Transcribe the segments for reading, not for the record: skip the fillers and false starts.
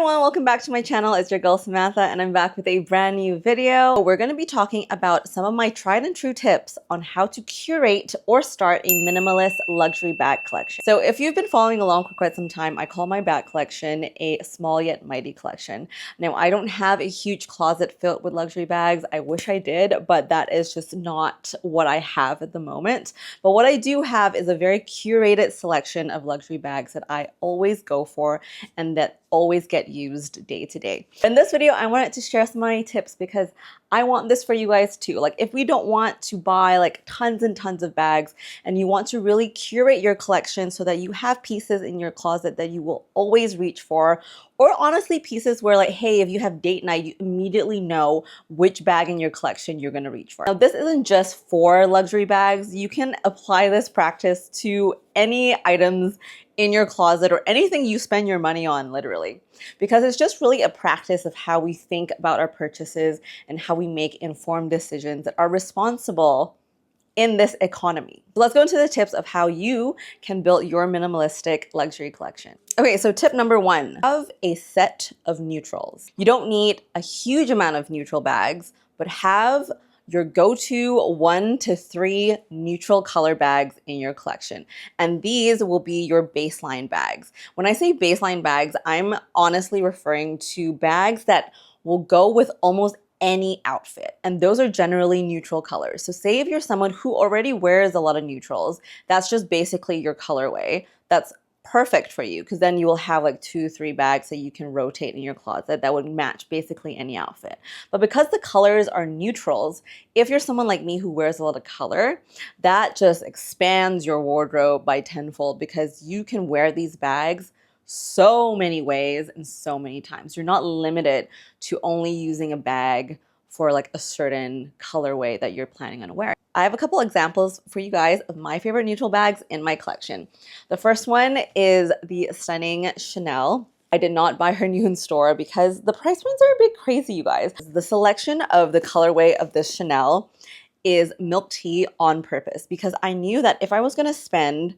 everyone, welcome back to my channel. It's your girl Samantha and I'm back with a brand new video. We're going to be talking about some of my tried and true tips on how to curate or start a minimalist luxury bag collection. So if you've been following along for quite some time, I call my bag collection a small yet mighty collection. Now, I don't have a huge closet filled with luxury bags. I wish I did, but that is just not what I have at the moment. But what I do have is a very curated selection of luxury bags that I always go for and that always get used day to day. In this video, I wanted to share some of my tips because I want this for you guys too. Like if we don't want to buy like tons and tons of bags and you want to really curate your collection so that you have pieces in your closet that you will always reach for, or honestly pieces where like, hey, if you have date night, you immediately know which bag in your collection you're gonna reach for. Now, this isn't just for luxury bags. You can apply this practice to any items in your closet or anything you spend your money on, literally, because it's just really a practice of how we think about our purchases and how we make informed decisions that are responsible in this economy. Let's go into the tips of how you can build your minimalistic luxury collection. Okay, so tip number one, have a set of neutrals. You don't need a huge amount of neutral bags, but have your go-to 1 to 3 neutral color bags in your collection. And these will be your baseline bags. When I say baseline bags, I'm honestly referring to bags that will go with almost any outfit. And those are generally neutral colors. So say if you're someone who already wears a lot of neutrals, that's just basically your colorway. That's perfect for you because then you will have like 2-3 bags that you can rotate in your closet that would match basically any outfit. But because the colors are neutrals, if you're someone like me who wears a lot of color, that just expands your wardrobe by tenfold because you can wear these bags so many ways and so many times. You're not limited to only using a bag for like a certain colorway that you're planning on wearing. I have a couple examples for you guys of my favorite neutral bags in my collection. The first one is the stunning Chanel. I did not buy her new in store because the price points are a bit crazy, you guys. The selection of the colorway of this Chanel is milk tea on purpose because I knew that if I was gonna spend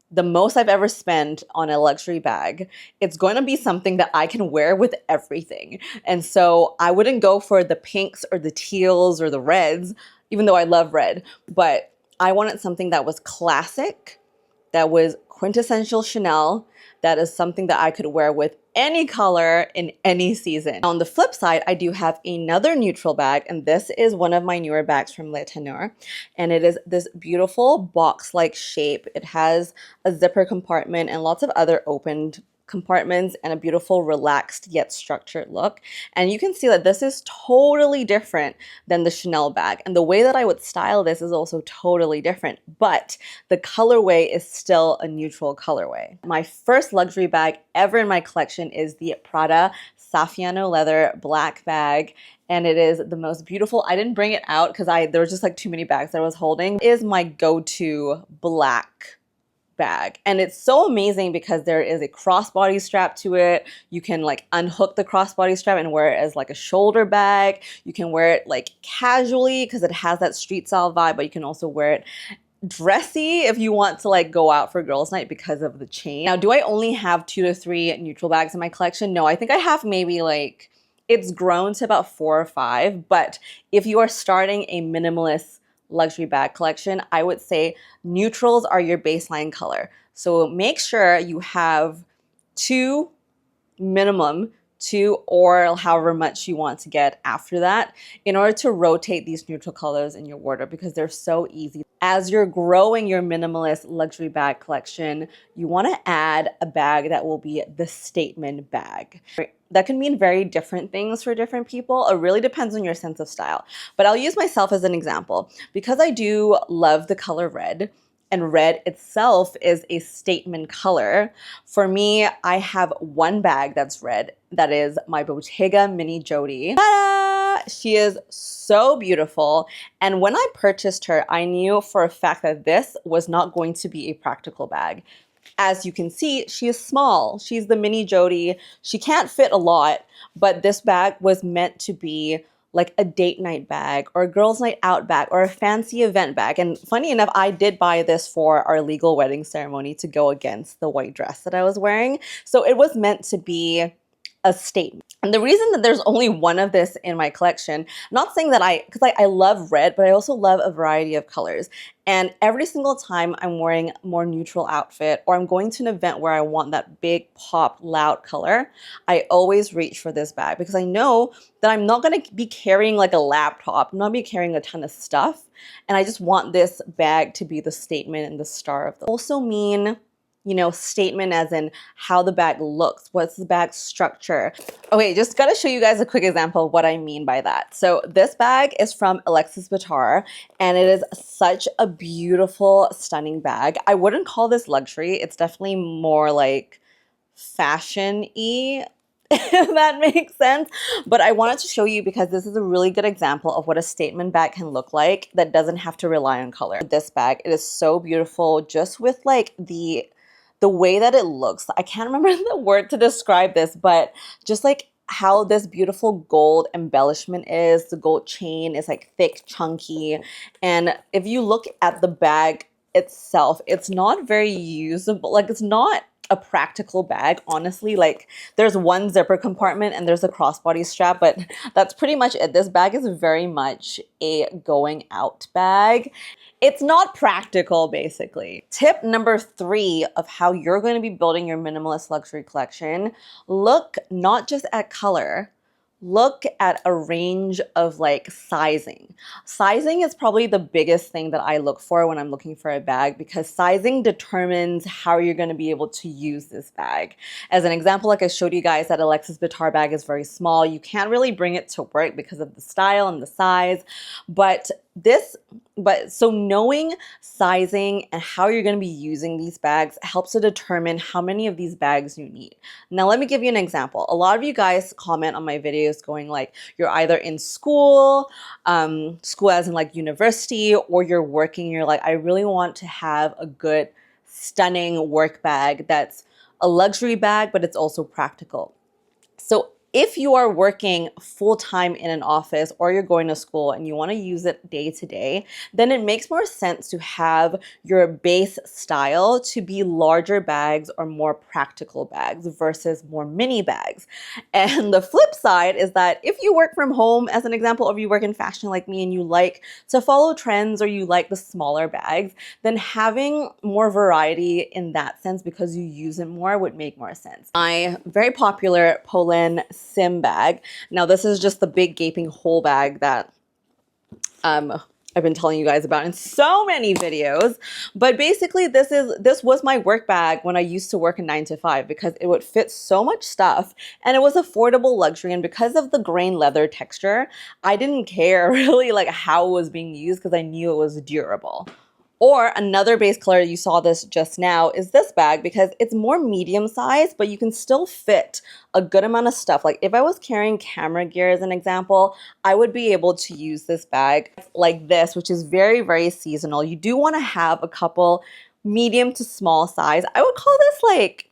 the most I've ever spent on a luxury bag, it's going to be something that I can wear with everything. And so I wouldn't go for the pinks or the teals or the reds, even though I love red, but I wanted something that was classic, that was quintessential Chanel, that is something that I could wear with any color in any season. On the flip side, I do have another neutral bag, and this is one of my newer bags from Le Teneur, and it is this beautiful box-like shape. It has a zipper compartment and lots of other opened compartments and a beautiful relaxed yet structured look. And you can see that this is totally different than the Chanel bag. And the way that I would style this is also totally different, but the colorway is still a neutral colorway. My first luxury bag ever in my collection is the Prada Saffiano leather black bag. And it is the most beautiful. I didn't bring it out because there was just like too many bags that I was holding. It is my go-to black bag. And it's so amazing because there is a crossbody strap to it. You can like unhook the crossbody strap and wear it as like a shoulder bag. You can wear it like casually because it has that street style vibe, but you can also wear it dressy if you want to like go out for girls' night because of the chain. Now, do I only have 2 to 3 neutral bags in my collection? No, I think I have maybe like, it's grown to about 4 or 5. But if you are starting a minimalist luxury bag collection, I would say neutrals are your baseline color. So make sure you have 2 minimum, 2 or however much you want to get after that in order to rotate these neutral colors in your wardrobe because they're so easy. As you're growing your minimalist luxury bag collection, you want to add a bag that will be the statement bag. That can mean very different things for different people. It really depends on your sense of style. But I'll use myself as an example. Because I do love the color red, and red itself is a statement color. For me, I have one bag that's red. That is my Bottega Mini Jodie. Ta-da! She is so beautiful. And when I purchased her, I knew for a fact that this was not going to be a practical bag. As you can see, she is small. She's the Mini Jodie. She can't fit a lot, but this bag was meant to be like a date night bag or a girls' night out bag or a fancy event bag. And funny enough, I did buy this for our legal wedding ceremony to go against the white dress that I was wearing. So it was meant to be a statement. And the reason that there's only one of this in my collection, not saying that because I love red, but I also love a variety of colors. And every single time I'm wearing a more neutral outfit or I'm going to an event where I want that big pop loud color, I always reach for this bag because I know that I'm not going to be carrying like a laptop. I'm not going to be carrying a ton of stuff. And I just want this bag to be the statement and the star of the. Also mean, you know, statement as in how the bag looks, what's the bag structure. Okay, just gotta show you guys a quick example of what I mean by that. So this bag is from Alexis Bittar, and it is such a beautiful, stunning bag. I wouldn't call this luxury. It's definitely more like fashion-y, if that makes sense. But I wanted to show you because this is a really good example of what a statement bag can look like that doesn't have to rely on color. This bag, it is so beautiful just with like the way that it looks. I can't remember the word to describe this, but just like how this beautiful gold embellishment is. The gold chain is like thick, chunky. And if you look at the bag itself, it's not very usable. Like it's not a practical bag, honestly. Like there's one zipper compartment and there's a crossbody strap, but that's pretty much it. This bag is very much a going out bag. It's not practical, basically. Tip number 3 of how you're going to be building your minimalist luxury collection: look not just at color, look at a range of like sizing. Sizing is probably the biggest thing that I look for when I'm looking for a bag, because sizing determines how you're going to be able to use this bag. As an example, like I showed you guys, that Alexis Bittar bag is very small. You can't really bring it to work because of the style and the size. So knowing sizing and how you're going to be using these bags helps to determine how many of these bags you need. Now, let me give you an example. A lot of you guys comment on my videos going like, you're either in school, school as in like university, or you're working. You're like, I really want to have a good, stunning work bag that's a luxury bag, but it's also practical. So if you are working full-time in an office or you're going to school and you want to use it day to day, then it makes more sense to have your base style to be larger bags or more practical bags versus more mini bags. And the flip side is that if you work from home, as an example, or you work in fashion like me and you like to follow trends or you like the smaller bags, then having more variety in that sense because you use it more would make more sense. My very popular Poland Sim bag. Now this is just the big gaping hole bag that I've been telling you guys about in so many videos. But basically this was my work bag when I used to work a 9-to-5 because it would fit so much stuff and it was affordable luxury. And because of the grain leather texture, I didn't care really like how it was being used because I knew it was durable. Or another base color, you saw this just now, is this bag because it's more medium size, but you can still fit a good amount of stuff. Like if I was carrying camera gear as an example, I would be able to use this bag like this, which is very, very seasonal. You do want to have a couple medium to small size. I would call this like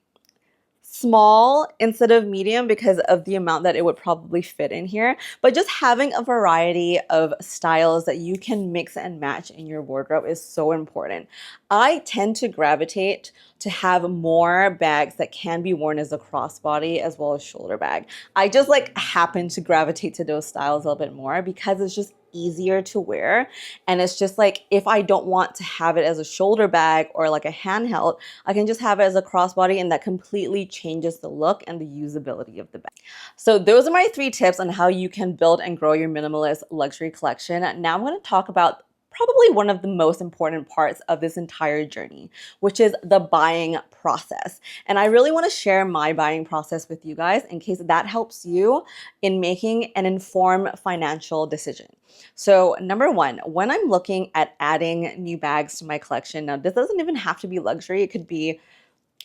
small instead of medium because of the amount that it would probably fit in here. But just having a variety of styles that you can mix and match in your wardrobe is so important. I tend to gravitate to have more bags that can be worn as a crossbody as well as shoulder bag. I just like happen to gravitate to those styles a little bit more because it's just easier to wear. And it's just like, if I don't want to have it as a shoulder bag or like a handheld, I can just have it as a crossbody, and that completely changes the look and the usability of the bag. So those are my 3 tips on how you can build and grow your minimalist luxury collection. Now I'm going to talk about probably one of the most important parts of this entire journey, which is the buying process. And I really want to share my buying process with you guys in case that helps you in making an informed financial decision. So number 1, when I'm looking at adding new bags to my collection, now this doesn't even have to be luxury. It could be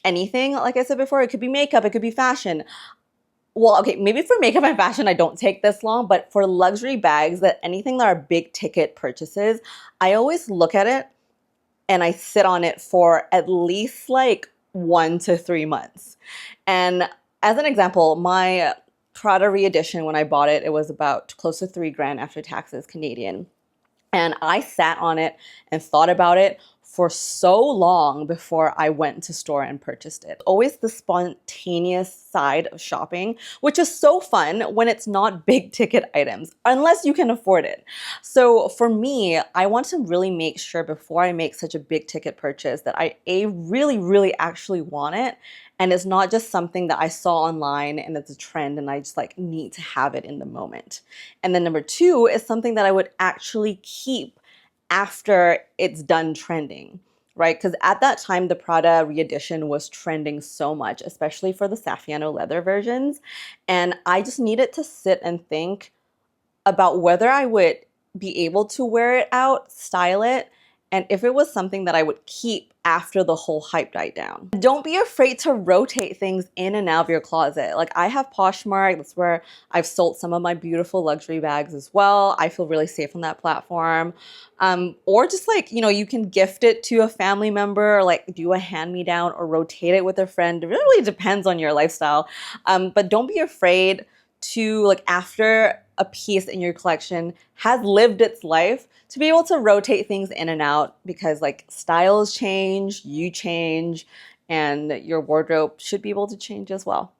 anything. Like I said before, it could be makeup, it could be fashion. Well, okay, maybe for makeup and fashion, I don't take this long, but for luxury bags, anything that are big ticket purchases, I always look at it and I sit on it for at least like 1 to 3 months. And as an example, my Prada re-edition, when I bought it, it was about close to $3,000 after taxes Canadian. And I sat on it and thought about it for so long before I went to store and purchased it. Always the spontaneous side of shopping, which is so fun when it's not big ticket items, unless you can afford it. So for me, I want to really make sure before I make such a big ticket purchase that I really actually want it. And it's not just something that I saw online and it's a trend and I just like need to have it in the moment. And then number two is something that I would actually keep after it's done trending, right? Because at that time, the Prada re-edition was trending so much, especially for the Saffiano leather versions. And I just needed to sit and think about whether I would be able to wear it out, style it, and if it was something that I would keep after the whole hype died down. Don't be afraid to rotate things in and out of your closet. Like I have Poshmark, that's where I've sold some of my beautiful luxury bags as well. I feel really safe on that platform. Or just like, you know, you can gift it to a family member or like do a hand-me-down or rotate it with a friend. It really depends on your lifestyle. But don't be afraid to, like, after a piece in your collection has lived its life, to be able to rotate things in and out, because like styles change, you change, and your wardrobe should be able to change as well.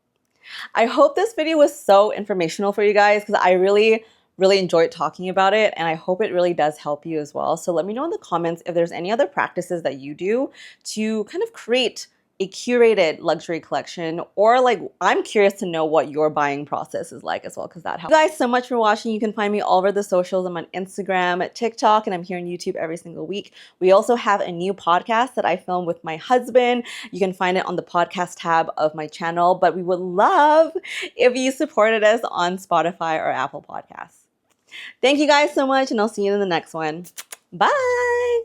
I hope this video was so informational for you guys, because I really enjoyed talking about it, and I hope it really does help you as well. So let me know in the comments if there's any other practices that you do to kind of create a curated luxury collection, or like I'm curious to know what your buying process is like as well, because that helps. Thank you guys so much for watching. You can find me all over the socials. I'm on Instagram, TikTok, and I'm here on YouTube every single week. We also have a new podcast that I film with my husband. You can find it on the podcast tab of my channel, but we would love if you supported us on Spotify or Apple Podcasts. Thank you guys so much, and I'll see you in the next one. Bye!